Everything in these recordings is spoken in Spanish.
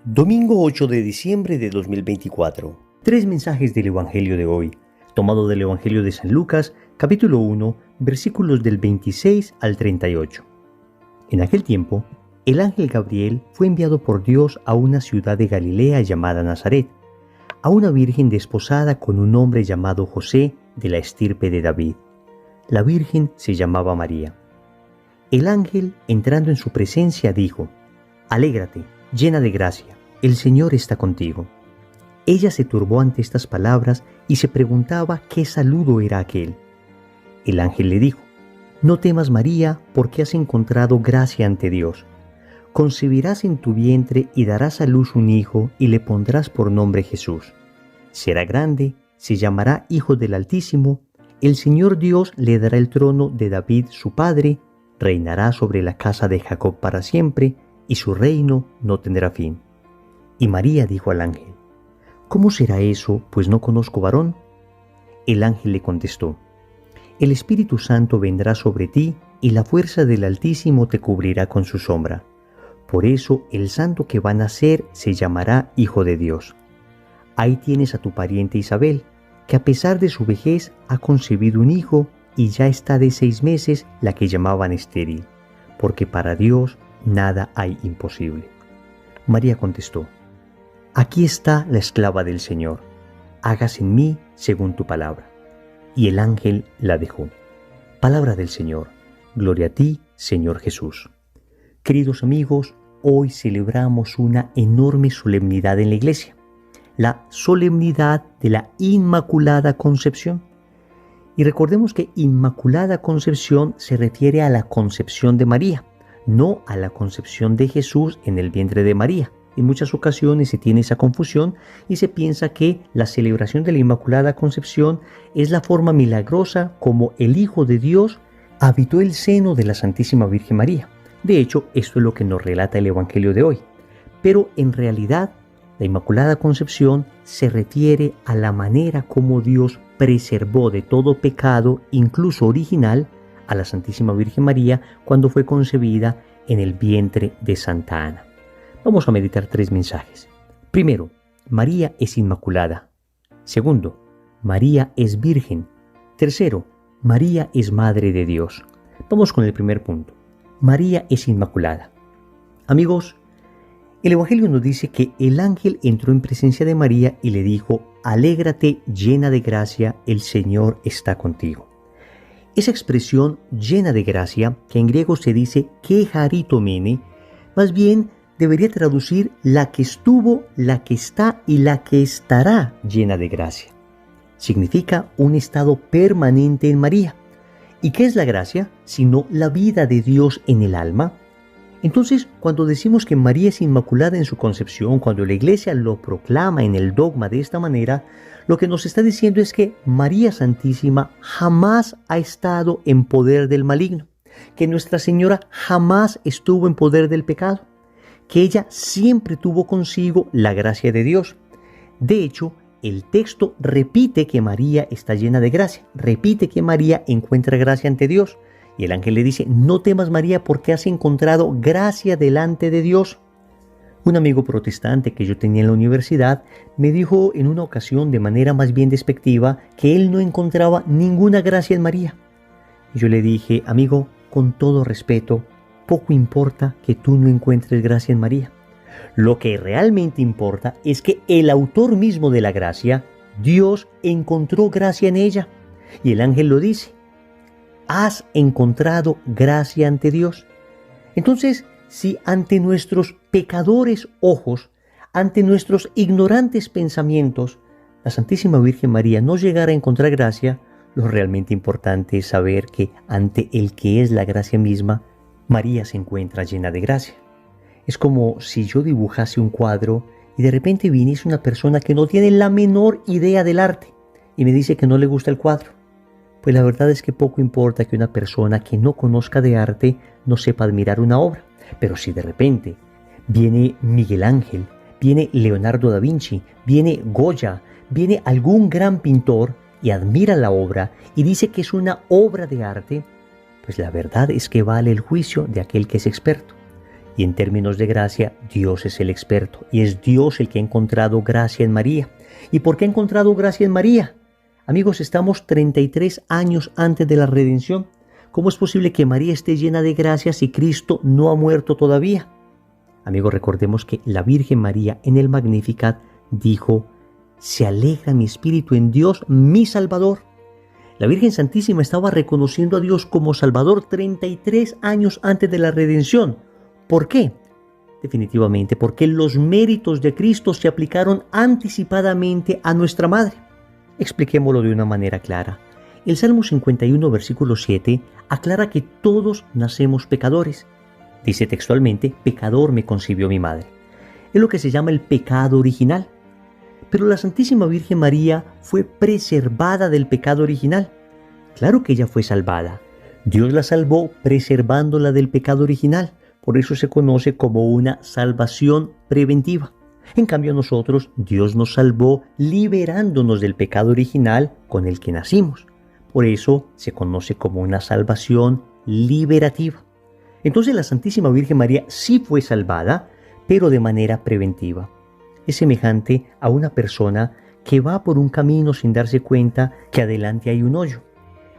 Domingo 8 de diciembre de 2024. Tres mensajes del Evangelio de hoy, tomado del Evangelio de San Lucas, capítulo 1, versículos del 26 al 38. En aquel tiempo, el ángel Gabriel fue enviado por Dios a una ciudad de Galilea llamada Nazaret, a una virgen desposada con un hombre llamado José de la estirpe de David. La virgen se llamaba María. El ángel, entrando en su presencia, dijo: «Alégrate, llena de gracia, el Señor está contigo». Ella se turbó ante estas palabras y se preguntaba qué saludo era aquel. El ángel le dijo: «No temas, María, porque has encontrado gracia ante Dios. Concebirás en tu vientre y darás a luz un hijo y le pondrás por nombre Jesús. Será grande, se llamará Hijo del Altísimo. El Señor Dios le dará el trono de David su padre, reinará sobre la casa de Jacob para siempre, y su reino no tendrá fin». Y María dijo al ángel: «¿Cómo será eso, pues no conozco varón?». El ángel le contestó: «El Espíritu Santo vendrá sobre ti, y la fuerza del Altísimo te cubrirá con su sombra. Por eso el santo que va a nacer se llamará Hijo de Dios. Ahí tienes a tu pariente Isabel, que a pesar de su vejez ha concebido un hijo, y ya está de 6 meses la que llamaban estéril, porque para Dios nada hay imposible». María contestó: «Aquí está la esclava del Señor, hágase en mí según tu palabra». Y el ángel la dejó. Palabra del Señor. Gloria a ti, Señor Jesús. Queridos amigos, hoy celebramos una enorme solemnidad en la iglesia, la solemnidad de la Inmaculada Concepción. Y recordemos que Inmaculada Concepción se refiere a la concepción de María, no a la concepción de Jesús en el vientre de María. En muchas ocasiones se tiene esa confusión y se piensa que la celebración de la Inmaculada Concepción es la forma milagrosa como el Hijo de Dios habitó el seno de la Santísima Virgen María. De hecho, esto es lo que nos relata el Evangelio de hoy. Pero en realidad, la Inmaculada Concepción se refiere a la manera como Dios preservó de todo pecado, incluso original, a la Santísima Virgen María cuando fue concebida en el vientre de Santa Ana. Vamos a meditar 3 mensajes. Primero, María es inmaculada. Segundo, María es virgen. Tercero, María es madre de Dios. Vamos con el primer punto. María es inmaculada. Amigos, el Evangelio nos dice que el ángel entró en presencia de María y le dijo: «Alégrate, llena de gracia, el Señor está contigo». Esa expresión llena de gracia, que en griego se dice que charitomene, más bien debería traducir la que estuvo, la que está y la que estará llena de gracia. Significa un estado permanente en María. ¿Y qué es la gracia? Sino la vida de Dios en el alma. Entonces, cuando decimos que María es inmaculada en su concepción, cuando la Iglesia lo proclama en el dogma de esta manera, lo que nos está diciendo es que María Santísima jamás ha estado en poder del maligno, que Nuestra Señora jamás estuvo en poder del pecado, que ella siempre tuvo consigo la gracia de Dios. De hecho, el texto repite que María está llena de gracia, repite que María encuentra gracia ante Dios. Y el ángel le dice: «No temas, María, porque has encontrado gracia delante de Dios». Un amigo protestante que yo tenía en la universidad me dijo en una ocasión de manera más bien despectiva que él no encontraba ninguna gracia en María. Y yo le dije: «Amigo, con todo respeto, poco importa que tú no encuentres gracia en María. Lo que realmente importa es que el autor mismo de la gracia, Dios, encontró gracia en ella». Y el ángel lo dice: «Has encontrado gracia ante Dios». Entonces, si ante nuestros pecadores ojos, ante nuestros ignorantes pensamientos, la Santísima Virgen María no llegara a encontrar gracia, lo realmente importante es saber que ante el que es la gracia misma, María se encuentra llena de gracia. Es como si yo dibujase un cuadro y de repente viniese una persona que no tiene la menor idea del arte y me dice que no le gusta el cuadro. Pues la verdad es que poco importa que una persona que no conozca de arte no sepa admirar una obra. Pero si de repente viene Miguel Ángel, viene Leonardo da Vinci, viene Goya, viene algún gran pintor y admira la obra y dice que es una obra de arte, pues la verdad es que vale el juicio de aquel que es experto. Y en términos de gracia, Dios es el experto y es Dios el que ha encontrado gracia en María. ¿Y por qué ha encontrado gracia en María? Amigos, estamos 33 años antes de la redención. ¿Cómo es posible que María esté llena de gracia si Cristo no ha muerto todavía? Amigos, recordemos que la Virgen María en el Magnificat dijo: «Se alegra mi espíritu en Dios, mi Salvador». La Virgen Santísima estaba reconociendo a Dios como Salvador 33 años antes de la redención. ¿Por qué? Definitivamente porque los méritos de Cristo se aplicaron anticipadamente a nuestra Madre. Expliquémoslo de una manera clara. El Salmo 51, versículo 7, aclara que todos nacemos pecadores. Dice textualmente: «Pecador me concibió mi madre». Es lo que se llama el pecado original. Pero la Santísima Virgen María fue preservada del pecado original. Claro que ella fue salvada. Dios la salvó preservándola del pecado original. Por eso se conoce como una salvación preventiva. En cambio nosotros, Dios nos salvó liberándonos del pecado original con el que nacimos. Por eso se conoce como una salvación liberativa. Entonces la Santísima Virgen María sí fue salvada, pero de manera preventiva. Es semejante a una persona que va por un camino sin darse cuenta que adelante hay un hoyo.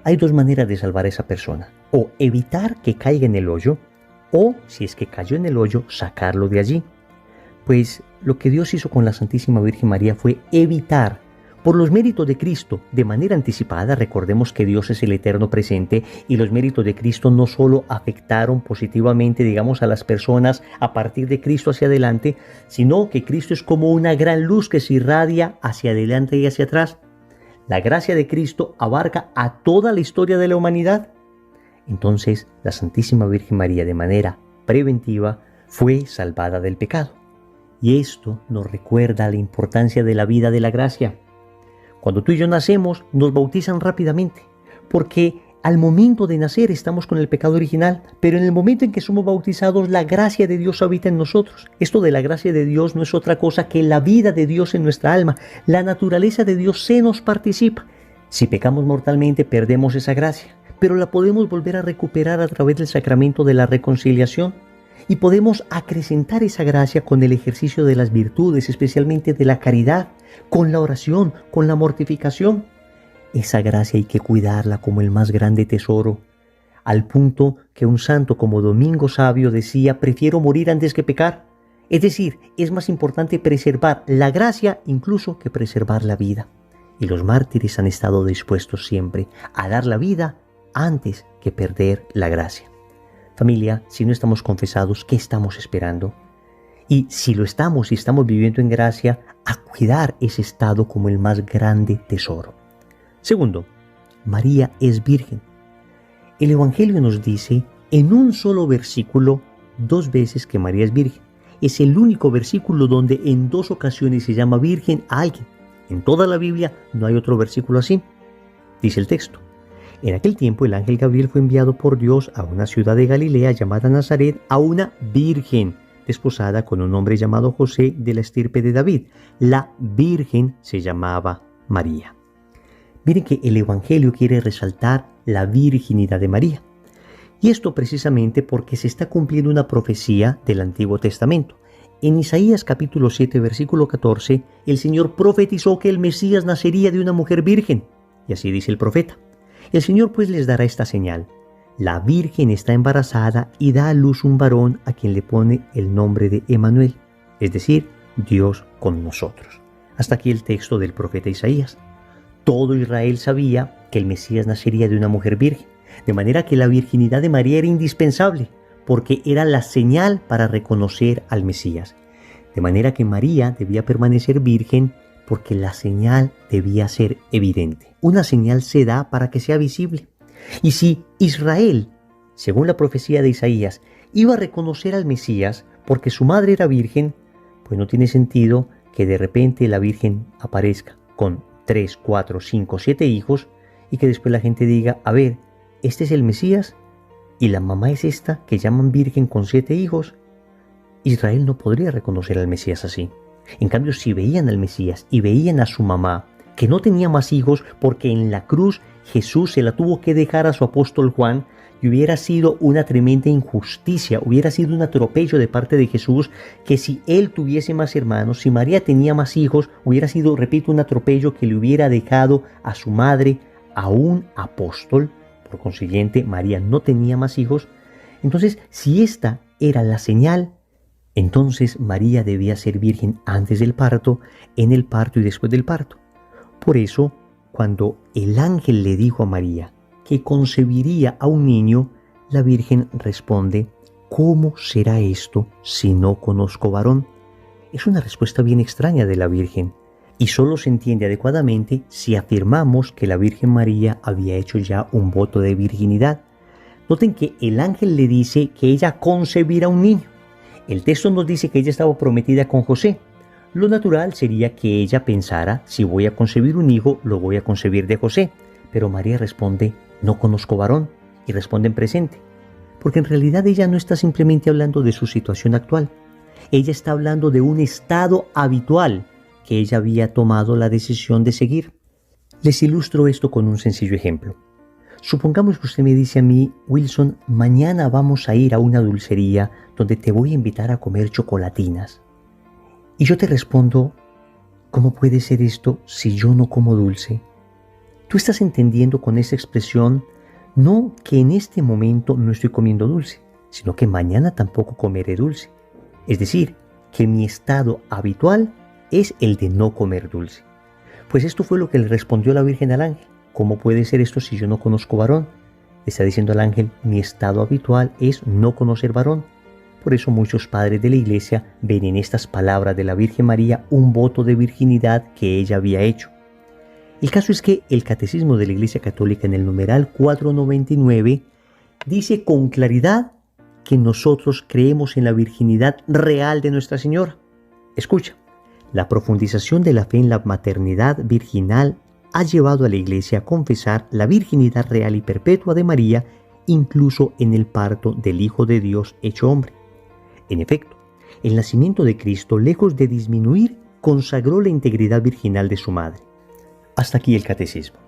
Hay dos maneras de salvar a esa persona: o evitar que caiga en el hoyo, o, si es que cayó en el hoyo, sacarlo de allí. Pues lo que Dios hizo con la Santísima Virgen María fue evitar, por los méritos de Cristo, de manera anticipada. Recordemos que Dios es el eterno presente y los méritos de Cristo no solo afectaron positivamente, digamos, a las personas a partir de Cristo hacia adelante, sino que Cristo es como una gran luz que se irradia hacia adelante y hacia atrás. La gracia de Cristo abarca a toda la historia de la humanidad. Entonces, la Santísima Virgen María, de manera preventiva, fue salvada del pecado. Y esto nos recuerda la importancia de la vida de la gracia. Cuando tú y yo nacemos, nos bautizan rápidamente, porque al momento de nacer estamos con el pecado original, pero en el momento en que somos bautizados, la gracia de Dios habita en nosotros. Esto de la gracia de Dios no es otra cosa que la vida de Dios en nuestra alma. La naturaleza de Dios se nos participa. Si pecamos mortalmente, perdemos esa gracia, pero la podemos volver a recuperar a través del sacramento de la reconciliación. Y podemos acrecentar esa gracia con el ejercicio de las virtudes, especialmente de la caridad, con la oración, con la mortificación. Esa gracia hay que cuidarla como el más grande tesoro, al punto que un santo como Domingo Sabio decía: «Prefiero morir antes que pecar». Es decir, es más importante preservar la gracia incluso que preservar la vida. Y los mártires han estado dispuestos siempre a dar la vida antes que perder la gracia. Familia, si no estamos confesados, ¿qué estamos esperando? Y si lo estamos y estamos viviendo en gracia, a cuidar ese estado como el más grande tesoro. Segundo, María es virgen. El Evangelio nos dice en un solo versículo 2 veces que María es virgen. Es el único versículo donde en 2 ocasiones se llama virgen a alguien. En toda la Biblia no hay otro versículo así. Dice el texto: «En aquel tiempo el ángel Gabriel fue enviado por Dios a una ciudad de Galilea llamada Nazaret, a una virgen desposada con un hombre llamado José, de la estirpe de David. La virgen se llamaba María». Miren que el Evangelio quiere resaltar la virginidad de María. Y esto precisamente porque se está cumpliendo una profecía del Antiguo Testamento. En Isaías capítulo 7, versículo 14, el Señor profetizó que el Mesías nacería de una mujer virgen. Y así dice el profeta: «El Señor pues les dará esta señal: la virgen está embarazada y da a luz un varón a quien le pone el nombre de Emmanuel», es decir, Dios con nosotros. Hasta aquí el texto del profeta Isaías. Todo Israel sabía que el Mesías nacería de una mujer virgen, de manera que la virginidad de María era indispensable, porque era la señal para reconocer al Mesías. De manera que María debía permanecer virgen porque la señal debía ser evidente. Una señal se da para que sea visible. Y si Israel, según la profecía de Isaías, iba a reconocer al Mesías porque su madre era virgen, pues no tiene sentido que de repente la virgen aparezca con 3, 4, 5, 7 hijos y que después la gente diga: «A ver, este es el Mesías y la mamá es esta que llaman virgen con 7 hijos». Israel no podría reconocer al Mesías así. En cambio, si veían al Mesías y veían a su mamá, que no tenía más hijos porque en la cruz Jesús se la tuvo que dejar a su apóstol Juan, y hubiera sido una tremenda injusticia, hubiera sido un atropello de parte de Jesús, que si él tuviese más hermanos, si María tenía más hijos, hubiera sido, repito, un atropello que le hubiera dejado a su madre a un apóstol. Por consiguiente, María no tenía más hijos. Entonces, si esta era la señal, entonces María debía ser virgen antes del parto, en el parto y después del parto. Por eso, cuando el ángel le dijo a María que concebiría a un niño, la Virgen responde: ¿cómo será esto si no conozco varón? Es una respuesta bien extraña de la Virgen, y solo se entiende adecuadamente si afirmamos que la Virgen María había hecho ya un voto de virginidad. Noten que el ángel le dice que ella concebirá un niño. El texto nos dice que ella estaba prometida con José. Lo natural sería que ella pensara: si voy a concebir un hijo, lo voy a concebir de José. Pero María responde: no conozco varón, y responde en presente. Porque en realidad ella no está simplemente hablando de su situación actual. Ella está hablando de un estado habitual que ella había tomado la decisión de seguir. Les ilustro esto con un sencillo ejemplo. Supongamos que usted me dice a mí: Wilson, mañana vamos a ir a una dulcería donde te voy a invitar a comer chocolatinas. Y yo te respondo: ¿cómo puede ser esto si yo no como dulce? Tú estás entendiendo con esa expresión no que en este momento no estoy comiendo dulce, sino que mañana tampoco comeré dulce. Es decir, que mi estado habitual es el de no comer dulce. Pues esto fue lo que le respondió la Virgen al ángel. ¿Cómo puede ser esto si yo no conozco varón? Le está diciendo al ángel: mi estado habitual es no conocer varón. Por eso muchos padres de la Iglesia ven en estas palabras de la Virgen María un voto de virginidad que ella había hecho. El caso es que el Catecismo de la Iglesia Católica, en el numeral 499, dice con claridad que nosotros creemos en la virginidad real de Nuestra Señora. Escucha: la profundización de la fe en la maternidad virginal ha llevado a la Iglesia a confesar la virginidad real y perpetua de María, incluso en el parto del Hijo de Dios hecho hombre. En efecto, el nacimiento de Cristo, lejos de disminuir, consagró la integridad virginal de su madre. Hasta aquí el catecismo.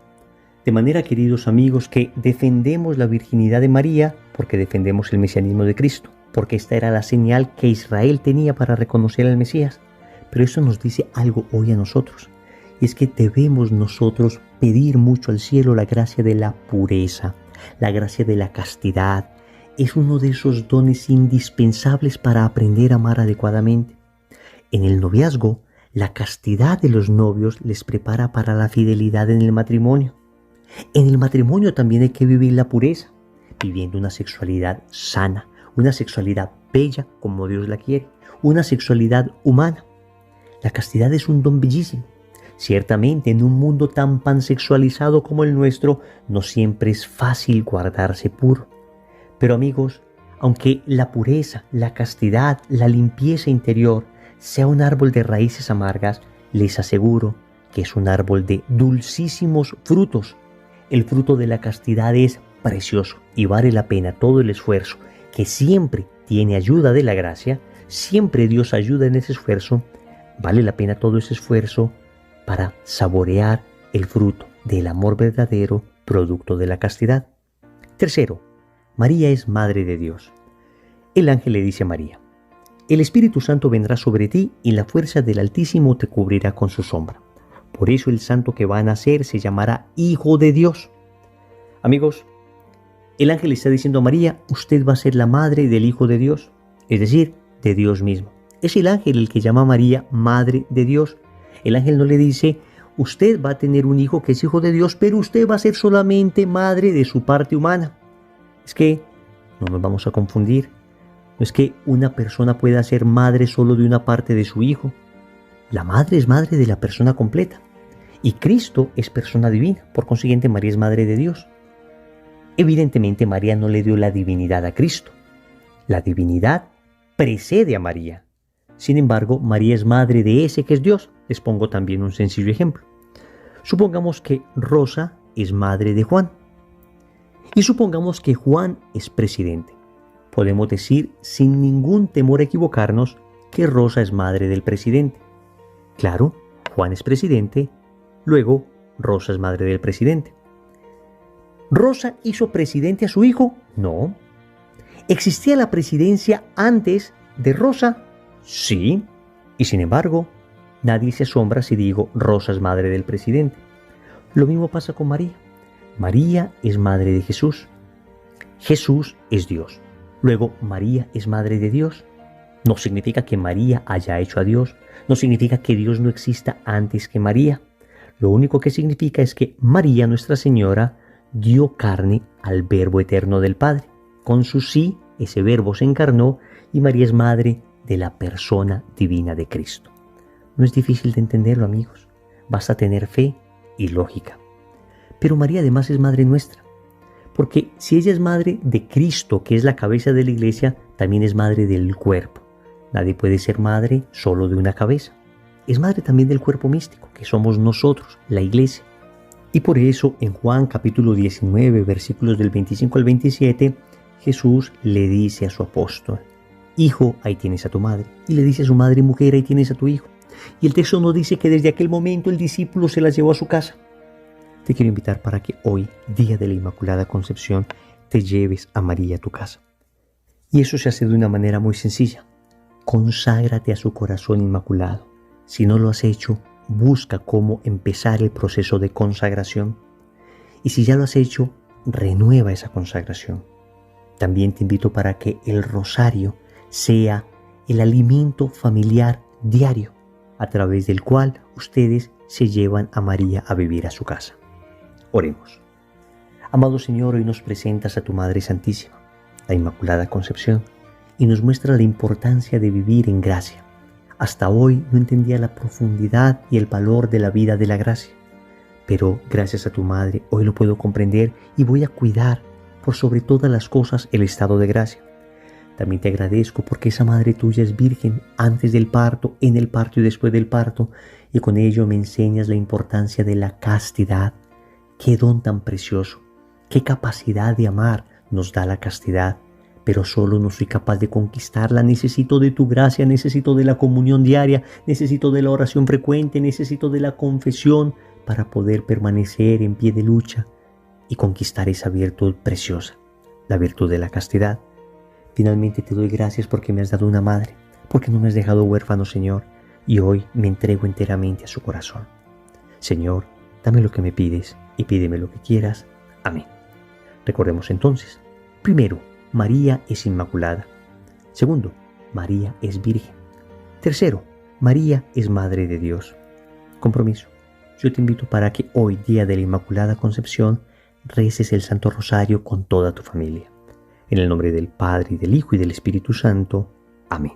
De manera, queridos amigos, que defendemos la virginidad de María porque defendemos el mesianismo de Cristo, porque esta era la señal que Israel tenía para reconocer al Mesías. Pero eso nos dice algo hoy a nosotros, y es que debemos nosotros pedir mucho al cielo la gracia de la pureza, la gracia de la castidad. Es uno de esos dones indispensables para aprender a amar adecuadamente. En el noviazgo, la castidad de los novios les prepara para la fidelidad en el matrimonio. En el matrimonio también hay que vivir la pureza, viviendo una sexualidad sana, una sexualidad bella como Dios la quiere, una sexualidad humana. La castidad es un don bellísimo. Ciertamente, en un mundo tan pansexualizado como el nuestro, no siempre es fácil guardarse puro. Pero amigos, aunque la pureza, la castidad, la limpieza interior sea un árbol de raíces amargas, les aseguro que es un árbol de dulcísimos frutos. El fruto de la castidad es precioso y vale la pena todo el esfuerzo, que siempre tiene ayuda de la gracia, siempre Dios ayuda en ese esfuerzo. Vale la pena todo ese esfuerzo para saborear el fruto del amor verdadero, producto de la castidad. Tercero, María es Madre de Dios. El ángel le dice a María: el Espíritu Santo vendrá sobre ti y la fuerza del Altísimo te cubrirá con su sombra. Por eso el santo que va a nacer se llamará Hijo de Dios. Amigos, el ángel le está diciendo a María: usted va a ser la madre del Hijo de Dios, es decir, de Dios mismo. Es el ángel el que llama a María Madre de Dios. El ángel no le dice: usted va a tener un hijo que es hijo de Dios, pero usted va a ser solamente madre de su parte humana. Es que no nos vamos a confundir. No es que una persona pueda ser madre solo de una parte de su hijo. La madre es madre de la persona completa. Y Cristo es persona divina. Por consiguiente, María es madre de Dios. Evidentemente, María no le dio la divinidad a Cristo. La divinidad precede a María. Sin embargo, María es madre de ese que es Dios. Les pongo también un sencillo ejemplo. Supongamos que Rosa es madre de Juan. Y supongamos que Juan es presidente. Podemos decir sin ningún temor a equivocarnos que Rosa es madre del presidente. Claro, Juan es presidente, luego Rosa es madre del presidente. ¿Rosa hizo presidente a su hijo? No. ¿Existía la presidencia antes de Rosa? Sí. Y sin embargo, nadie se asombra si digo Rosa es madre del presidente. Lo mismo pasa con María. María es madre de Jesús. Jesús es Dios. Luego, María es madre de Dios. No significa que María haya hecho a Dios. No significa que Dios no exista antes que María. Lo único que significa es que María, Nuestra Señora, dio carne al Verbo eterno del Padre. Con su sí, ese Verbo se encarnó y María es madre de la persona divina de Cristo. No es difícil de entenderlo, amigos. Basta tener fe y lógica. Pero María además es madre nuestra. Porque si ella es madre de Cristo, que es la cabeza de la iglesia, también es madre del cuerpo. Nadie puede ser madre solo de una cabeza. Es madre también del cuerpo místico, que somos nosotros, la iglesia. Y por eso en Juan capítulo 19, versículos del 25 al 27, Jesús le dice a su apóstol: Hijo, ahí tienes a tu madre. Y le dice a su madre: Mujer, ahí tienes a tu hijo. Y el texto nos dice que desde aquel momento el discípulo se las llevó a su casa. Te quiero invitar para que hoy, día de la Inmaculada Concepción, te lleves a María a tu casa. Y eso se hace de una manera muy sencilla. Conságrate a su corazón inmaculado. Si no lo has hecho, busca cómo empezar el proceso de consagración. Y si ya lo has hecho, renueva esa consagración. También te invito para que el rosario sea el alimento familiar diario, a través del cual ustedes se llevan a María a vivir a su casa. Oremos. Amado Señor, hoy nos presentas a tu Madre Santísima, la Inmaculada Concepción, y nos muestra la importancia de vivir en gracia. Hasta hoy no entendía la profundidad y el valor de la vida de la gracia, pero gracias a tu Madre hoy lo puedo comprender y voy a cuidar por sobre todas las cosas el estado de gracia. También te agradezco porque esa Madre tuya es virgen antes del parto, en el parto y después del parto, y con ello me enseñas la importancia de la castidad. Qué don tan precioso, qué capacidad de amar nos da la castidad, pero solo no soy capaz de conquistarla. Necesito de tu gracia, necesito de la comunión diaria, necesito de la oración frecuente, necesito de la confesión para poder permanecer en pie de lucha y conquistar esa virtud preciosa, la virtud de la castidad. Finalmente te doy gracias porque me has dado una madre, porque no me has dejado huérfano, Señor, y hoy me entrego enteramente a su corazón. Señor, dame lo que me pides y pídeme lo que quieras. Amén. Recordemos entonces: primero, María es inmaculada. Segundo, María es virgen. Tercero, María es Madre de Dios. Compromiso. Yo te invito para que hoy, día de la Inmaculada Concepción, reces el Santo Rosario con toda tu familia. En el nombre del Padre, y del Hijo, y del Espíritu Santo. Amén.